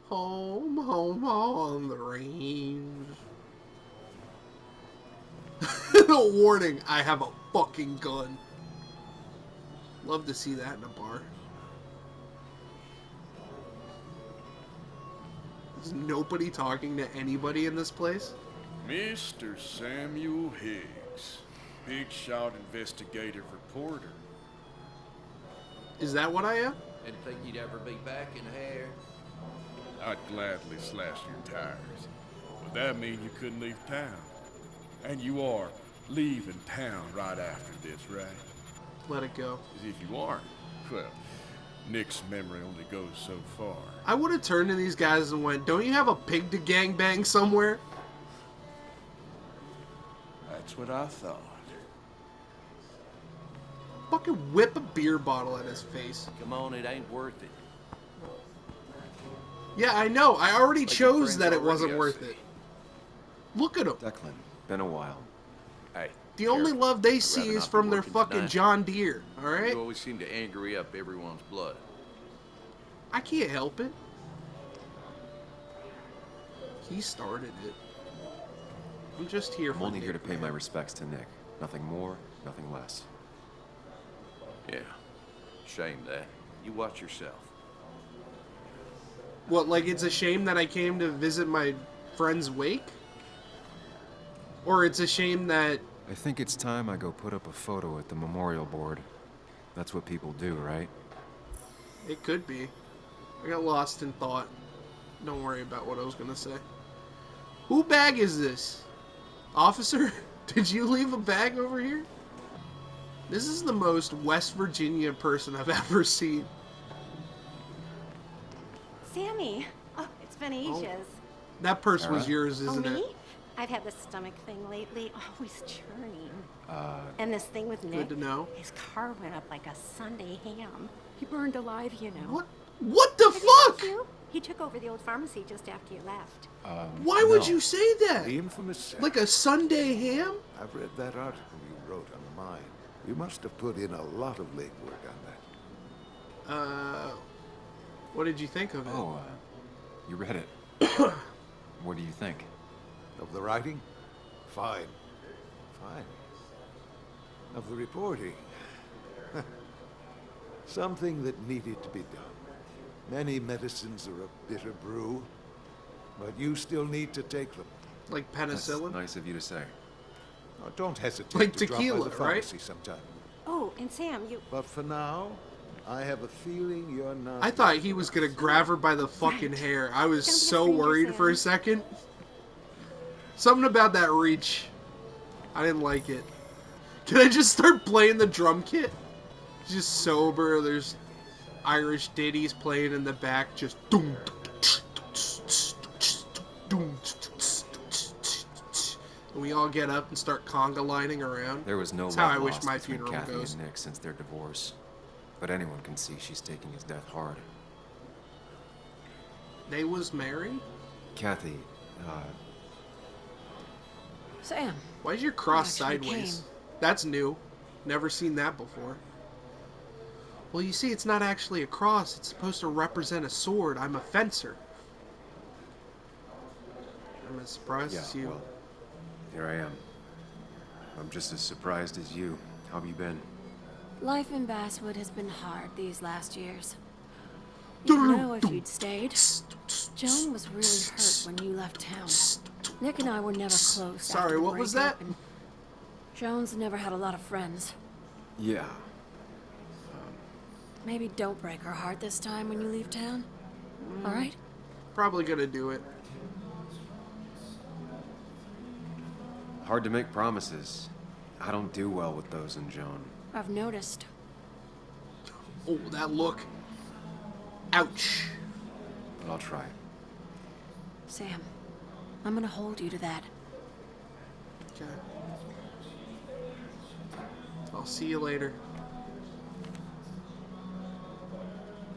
Home, home on the range. Warning, I have a fucking gun. Love to see that in a bar. Is nobody talking to anybody in this place? Mr. Samuel Higgs, big shot investigative reporter. Is that what I am? Didn't think you'd ever be back in here. I'd gladly slash your tires. But that mean you couldn't leave town. And you are leaving town right after this, right? Let it go. As if you aren't. Well, Nick's memory only goes so far. I would have turned to these guys and went, don't you have a pig to gangbang somewhere? That's what I thought. Fucking whip a beer bottle at his face. Come on, it ain't worth it. Yeah, I know. I already Like your chose friends that it already, wasn't I worth see. it. Look at them. Declan, been a while. Hey, The only love they I'd see rather is not be from their working fucking tonight. John Deere, alright? You always seem to angry up everyone's blood. I can't help it. He started it. I'm just here I'm for only here to Nick, pay my man. respects to Nick. Nothing more, nothing less. Yeah. Shame that. You watch yourself. What, like it's a shame that I came to visit my friend's wake? Or it's a shame that... I think it's time I go put up a photo at the memorial board. That's what people do, right? It could be. I got lost in thought. Don't worry about what I was gonna say. Who bag is this? Officer? Did you leave a bag over here? This is the most West Virginia person I've ever seen. Sammy! Oh, it's been ages. That purse was Sarah? yours, Oh, isn't me? it? I've had this stomach thing lately, always churning. And this thing with Nick, to know. his car went up like a Sunday ham. He burned alive, you know. What? What the Have you fuck? met you? He took over the old pharmacy just after you left. Why would no. you say that? The infamous Sam. Like a Sunday ham? I've read that article you wrote on the mine. You must have put in a lot of legwork on that. What did you think of it? Oh, you read it. What do you think? Of the writing? Fine. Fine. Of the reporting? Something that needed to be done. Many medicines are a bitter brew, but you still need to take them. Like That's penicillin? nice of you to say. Now, don't hesitate Like to drop tequila, by the right? pharmacy sometime. Oh, and Sam, you... But for now, I have a feeling you're not... I thought he was gonna grab her by the fucking Right. hair. I was Gonna be a so stranger, worried for a Sam. second. Something about that reach. I didn't like it. Can I just start playing the drum kit? Just sober, there's Irish ditties playing in the back, just doom. And we all get up and start conga lining around. There was no That's love how I wish lost my between funeral Kathy goes. and Nick since their divorce. But anyone can see she's taking his death hard. They was married? Kathy, Sam. Why is your cross actually sideways? came. That's new. Never seen that before. Well, you see, it's not actually a cross. It's supposed to represent a sword. I'm a fencer. I'm as surprised yeah, as you. well, here I am. I'm just as surprised as you. How have you been? Life in Basswood has been hard these last years. You know, if you'd stayed, Joan was really hurt when you left town. Nick and I were never close. Sorry, after the what was breakup, that? and Joan's never had a lot of friends. Yeah. Maybe don't break her heart this time when you leave town. All right? Probably gonna do it. Hard to make promises. I don't do well with those in Joan. I've noticed. Oh, that look. Ouch. But I'll try. Sam, I'm gonna hold you to that. Okay. I'll see you later.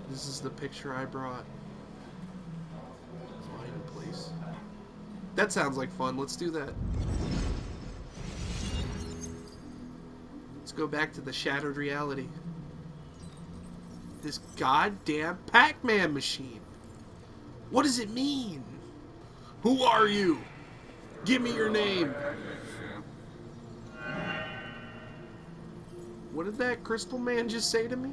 This is the picture I brought. Hiding place. That sounds like fun. Let's do that. Let's go back to the shattered reality. This goddamn Pac-Man machine. What does it mean? Who are you? Give me your name. What did that crystal man just say to me?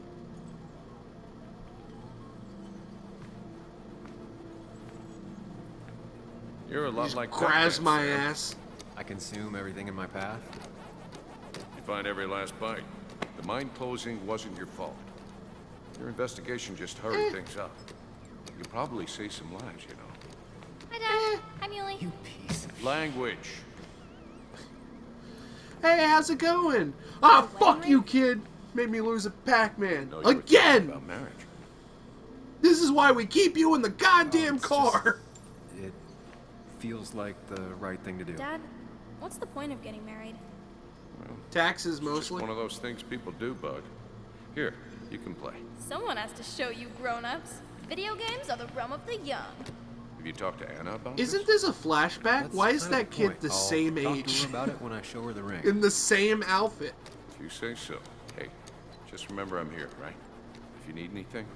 You're a lot Just like grabs Duckman, my Sam. ass. I consume everything in my path. You find every last bite. The mine closing wasn't your fault. Your investigation just hurried things up. You probably saved some lives, you know. Hi, Dad. Hi, Muley. You piece of... Language. Hey, how's it going? Ah, fuck you, kid. Made me lose a Pac-Man. No, you were thinking Again! about marriage. This is why we keep you in the goddamn it's car. It feels like the right thing to do. Dad, what's the point of getting married? Taxes It's just mostly. one of those things people do, Bug. Here, you can play. Someone has to show you grown-ups. Video games are the realm of the young. Have you talked to Anna about Isn't this? this a flashback? That's Why is kind of that the kid point. the I'll same talk to age? her about it when I show her the ring. In the same outfit. If you say so. Hey, just remember I'm here, right? If you need anything.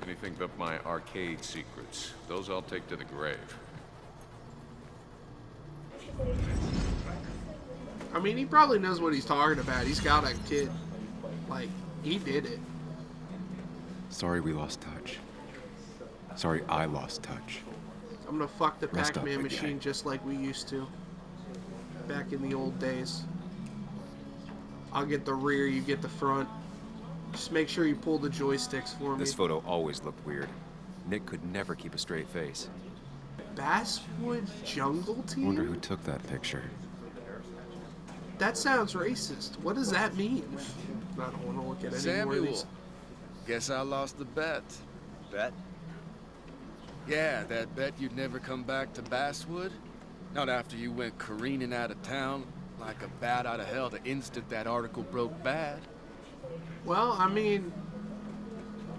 Anything but my arcade secrets. Those I'll take to the grave. I mean, he probably knows what he's talking about. He's got a kid. Like, he did it. Sorry we lost touch. Sorry I lost touch. I'm gonna fuck the Rest up, Pac-Man big guy. machine just like we used to. Back in the old days. I'll get the rear, you get the front. Just make sure you pull the joysticks for me. This photo always looked weird. Nick could never keep a straight face. Basswood Jungle Team? Wonder who took that picture. That sounds racist. What does that mean? I don't want to look at any more of these. Samuel, guess I lost the bet. Bet? Yeah, that bet you'd never come back to Basswood. Not after you went careening out of town like a bat out of hell the instant that article broke bad. Well, I mean,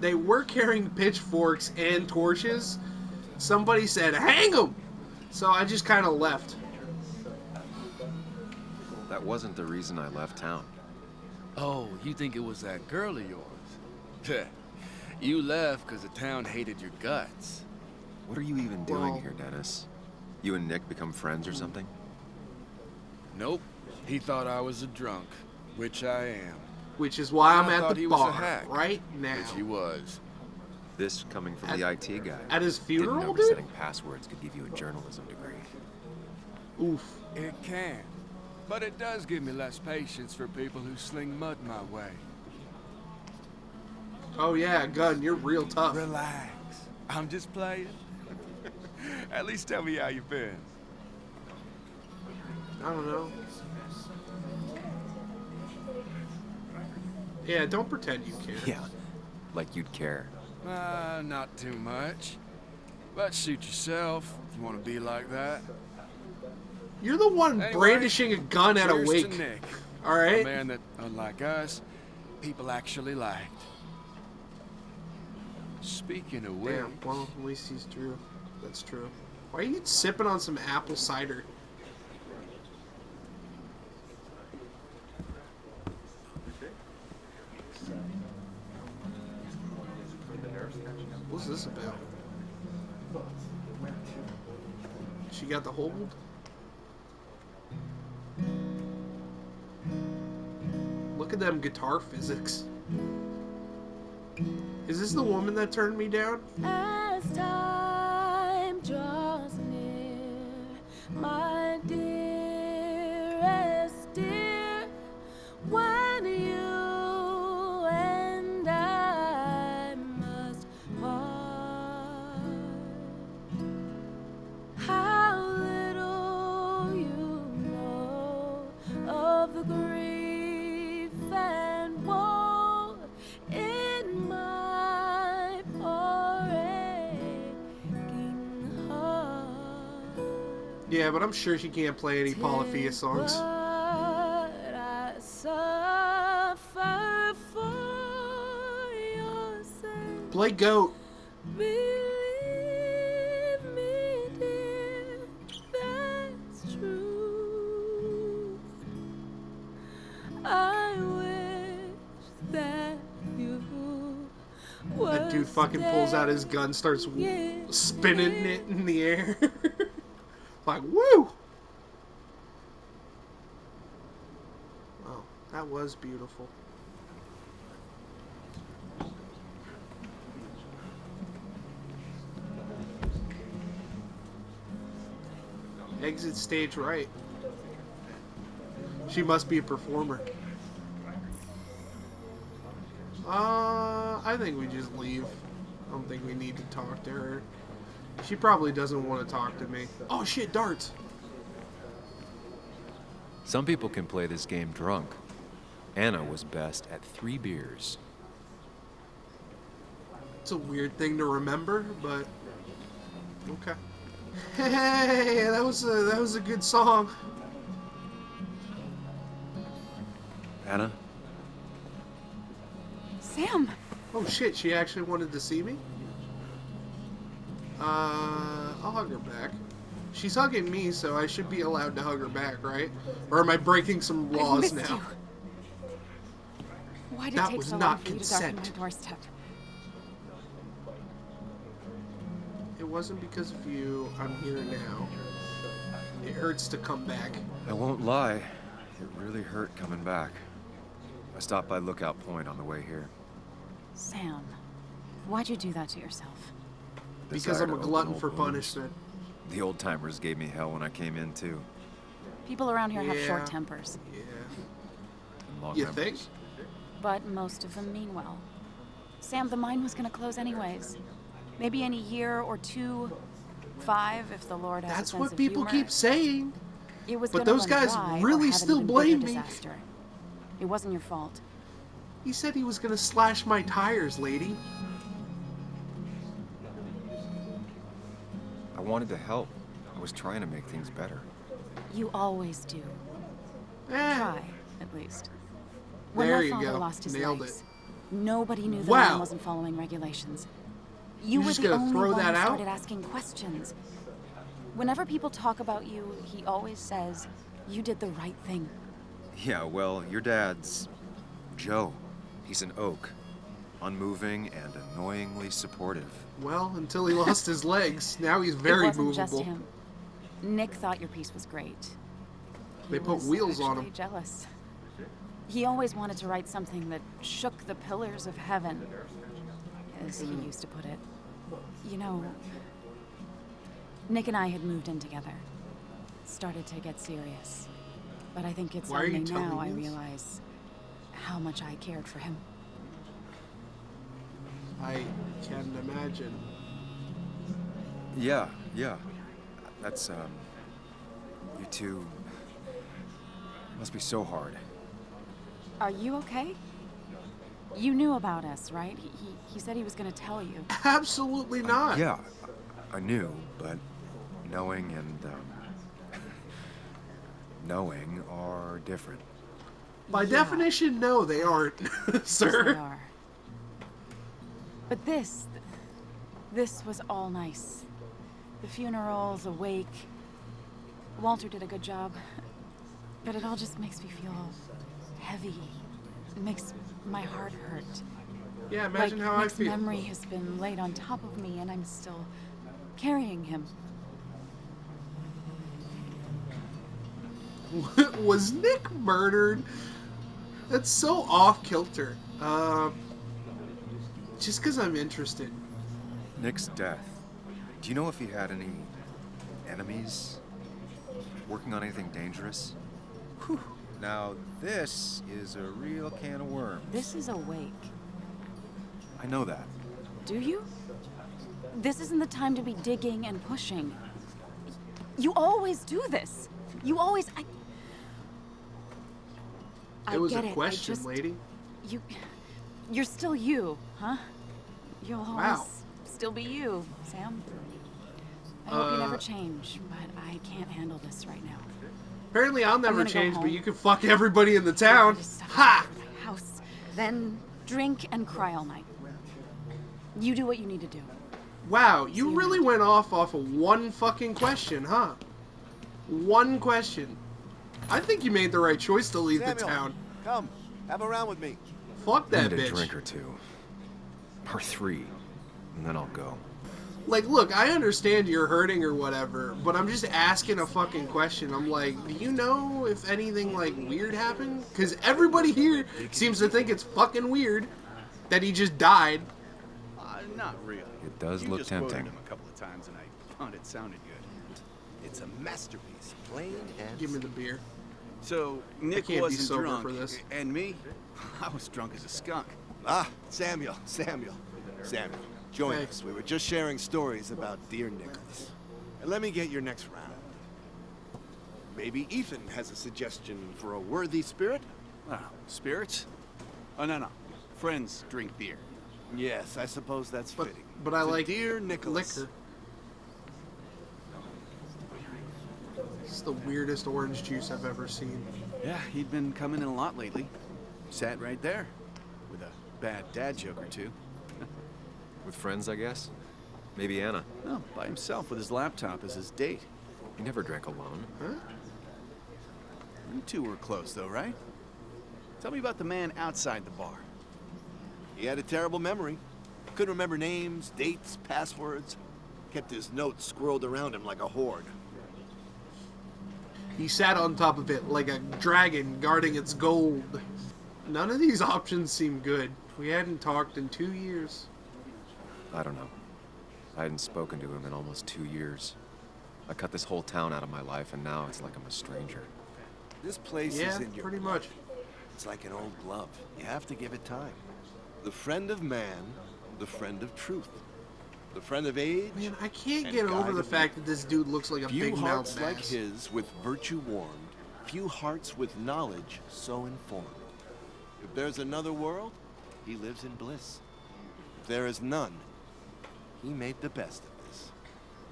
they were carrying pitchforks and torches. Somebody said, hang them! So I just kind of left. That wasn't the reason I left town. Oh, you think it was that girl of yours? You left because the town hated your guts. What are you even doing Well- here, Dennis? You and Nick become friends or something? Nope. He thought I was a drunk, which I am. Which is why I'm I at thought the he was a bar hack, right now. Which he was. This coming from the IT guy. At his Didn't funeral, know dude? resetting passwords could give you a journalism degree. Oof. It can. But it does give me less patience for people who sling mud my way. Oh yeah, gun, you're real tough. Relax. I'm just playing. At least tell me how you've been. I don't know. Yeah, don't pretend you care. Yeah, like you'd care. Not too much. But suit yourself if you want to be like that. You're the one Anyway, brandishing a gun at a Cheers wake. to Nick, All a right? man that, unlike us, people actually liked. Speaking of which, Damn, well, at least he's true. That's true. Why are you sipping on some apple cider? What's this about? She got the hold? Look at them guitar physics. Is this the woman that turned me down? As time draws near, my dearest dear, when you and I must part, how little you know of the grief and woe in my poor aching heart. Yeah, but I'm sure she can't play any Paula Fia songs. What I suffer for your sake. Play Goat. Believe me, dear, that's true. I wish that you would Dude fucking pulls out his gun, starts spinning it in the air. Like, woo! Wow, that was beautiful. Exit stage right. She must be a performer. I think we just leave. I don't think we need to talk to her. She probably doesn't want to talk to me. Oh shit, darts! Some people can play this game drunk. Anna was best at 3 beers. It's a weird thing to remember, but okay. Hey, that was a good song. Anna? Sam! Oh shit, she actually wanted to see me? I'll hug her back. She's hugging me, so I should be allowed to hug her back, right? Or am I breaking some I've laws missed now? you. Why did That it take was so not long for you to darken my consent. doorstep? It wasn't because of you. I'm here now. It hurts to come back. I won't lie. It really hurt coming back. I stopped by Lookout Point on the way here. Sam, why'd you do that to yourself? Because I'm a glutton for punishment. The old timers gave me hell when I came in too. People around here have Yeah. short tempers, Yeah. And long You memories. think? but most of them mean well. Sam, the mine was gonna close anyways. Maybe in a year or 2, 5, if the Lord has a That's sense what of people humor. keep saying. It was but gonna those run guys dry really or have still an even bigger blame me. disaster. It wasn't your fault. He said he was gonna slash my tires, lady. I wanted to help. I was trying to make things better. You always do. Eh. Try, at least. When There my you father go. lost his Nailed legs, it. nobody knew the Wow. man wasn't following regulations. You were just the gonna only throw one that who out? started asking questions. Whenever people talk about you, he always says, you did the right thing. Yeah, well, your dad's Joe. He's an oak. Unmoving and annoyingly supportive. Well, until he lost his legs. Now he's It very wasn't movable. just him. Nick thought your piece was great. They He put was wheels on actually him. jealous. He always wanted to write something that shook the pillars of heaven, as he used to put it. You know, Nick and I had moved in together. Started to get serious. But I think it's Why are you only telling now I me this? realize how much I cared for him. I can imagine. Yeah. That's, you two must be so hard. Are you okay? You knew about us, right? He said he was going to tell you. Absolutely not. Yeah, I knew, but knowing and, knowing are different. By Yeah. definition, no, they aren't, Yes, they sir. are. But this was all nice. The funeral, the wake. Walter did a good job. But it all just makes me feel heavy. It makes my heart hurt. Yeah, imagine like how I Nick's feel. memory has been laid on top of me and I'm still carrying him. Was Nick murdered? That's so off kilter. Just because I'm interested. Nick's death. Do you know if he had any enemies? Working on anything dangerous? Whew. Now, this is a real can of worms. This is a wake. I know that. Do you? This isn't the time to be digging and pushing. You always do this. You always. I It was get a it. question, lady. You're still you, huh? You'll always Wow. still be you, Sam. I hope you never change, but I can't handle this right now. Apparently I'll never gonna go change, but home. you can fuck everybody in the town. Just stuff Ha! it in my house, then drink and cry all night. You do what you need to do. Wow, you you really went off of one fucking question, huh? One question. I think you made the right choice to leave the Samuel, town. come, have a round with me. Fuck I that need a bitch. drink or two. Or 3. and then I'll go. Like, look, I understand you're hurting or whatever, but I'm just asking a fucking question. I'm like, do you know if anything, like, weird happened? Because everybody here seems to think it's fucking weird that he just died. Not really. It does You look just quoted tempting. him a couple of times and I thought it sounded good. It's a masterpiece, plain and Give me the beer. So, Nick can't be wasn't sober drunk, for this. and me? I was drunk as a skunk. Ah, Samuel. Join Thanks. us. We were just sharing stories about dear Nicholas. And let me get your next round. Maybe Ethan has a suggestion for a worthy spirit? Oh, spirits? Oh, no. Friends drink beer. Yes, I suppose that's But, fitting. but I To like dear Nicholas. liquor. It's the weirdest orange juice I've ever seen. Yeah, he'd been coming in a lot lately. Sat right there, with a bad dad joke or two. With friends, I guess? Maybe Anna. No, by himself with his laptop as his date. He never drank alone. Huh? You two were close, though, right? Tell me about the man outside the bar. He had a terrible memory. Couldn't remember names, dates, passwords. Kept his notes squirreled around him like a hoard. He sat on top of it like a dragon guarding its gold. None of these options seem good. We hadn't talked in 2 years. I don't know. I hadn't spoken to him in almost 2 years. I cut this whole town out of my life, and now it's like I'm a stranger. This place Yeah, is in your pretty blood. much. It's like an old glove. You have to give it time. The friend of man, the friend of truth. The friend of age. Man, I can't and get over guide the of fact that this dude looks like a Few big hearts mouth like bass. his with virtue warmed, few hearts with knowledge so informed. If there's another world, he lives in bliss. If there is none, he made the best of this.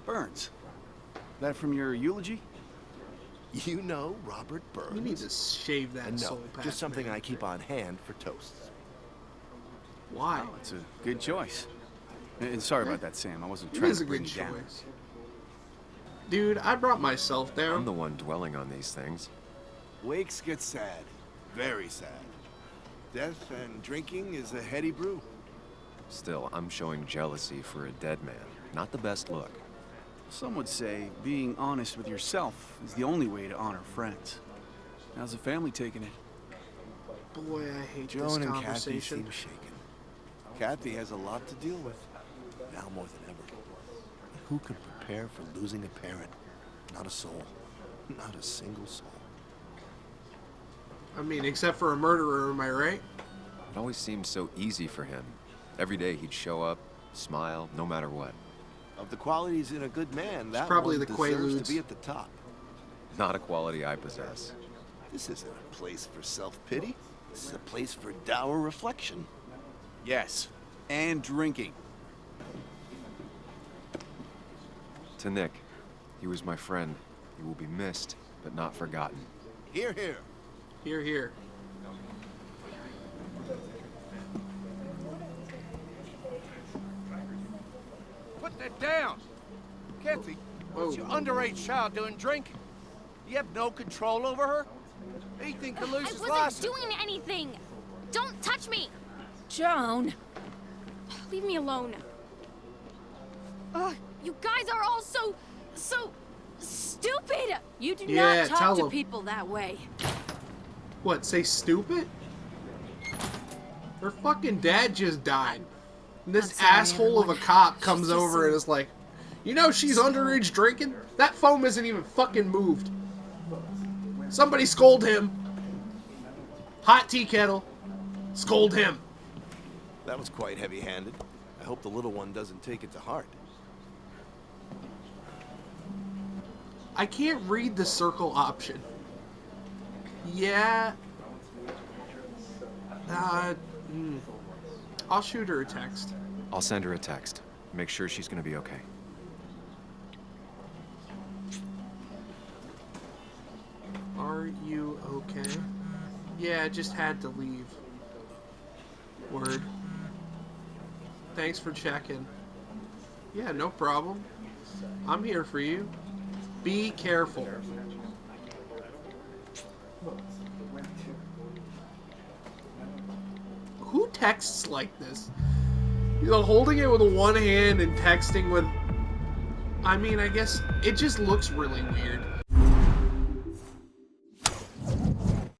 Burns. That from your eulogy? You know Robert Burns. You need to shave that And no, soul patch, just something man. I keep on hand for toasts. Why? Oh, it's a good choice. And sorry about that, Sam. I wasn't It trying is to a bring good you down. choice. Dude, I brought myself down. I'm the one dwelling on these things. Wakes get sad. Very sad. Death and drinking is a heady brew. Still, I'm showing jealousy for a dead man. Not the best look. Some would say being honest with yourself is the only way to honor friends. How's the family taking it? Boy, I hate this Joan and Kathy conversation. seem shaken. Kathy has a lot to deal with, now more than ever. Who could prepare for losing a parent? Not a soul. Not a single soul. I mean, except for a murderer, am I right? It always seemed so easy for him. Every day he'd show up, smile, no matter what. Of the qualities in a good man, that probably one the deserves Quaaludes. to be at the top. Not a quality I possess. This isn't a place for self-pity. This is a place for dour reflection. Yes. And drinking. To Nick, he was my friend. He will be missed, but not forgotten. Hear, hear. Here, here. Put that down! Kathy, what's your Whoa. underage child doing drinking? You have no control over her? Ethan could lose I his wasn't license. doing anything! Don't touch me! Joan! Leave me alone. You guys are all so stupid! You do Yeah, not tell talk to 'em. people that way. What, say stupid? Her fucking dad just died. And this I'm sorry, asshole of a everyone. cop She's comes just over so- and is like, you know she's underage drinking? That foam isn't even fucking moved. Somebody scold him. Hot tea kettle. Scold him. That was quite heavy-handed. I hope the little one doesn't take it to heart. I can't read the circle option. Yeah. I'll shoot her a text. I'll send her a text. Make sure she's gonna be okay. Are you okay? Yeah, just had to leave. Word. Thanks for checking. Yeah, no problem. I'm here for you. Be careful. Who texts like this? You know, holding it with one hand and texting with... I mean, I guess it just looks really weird.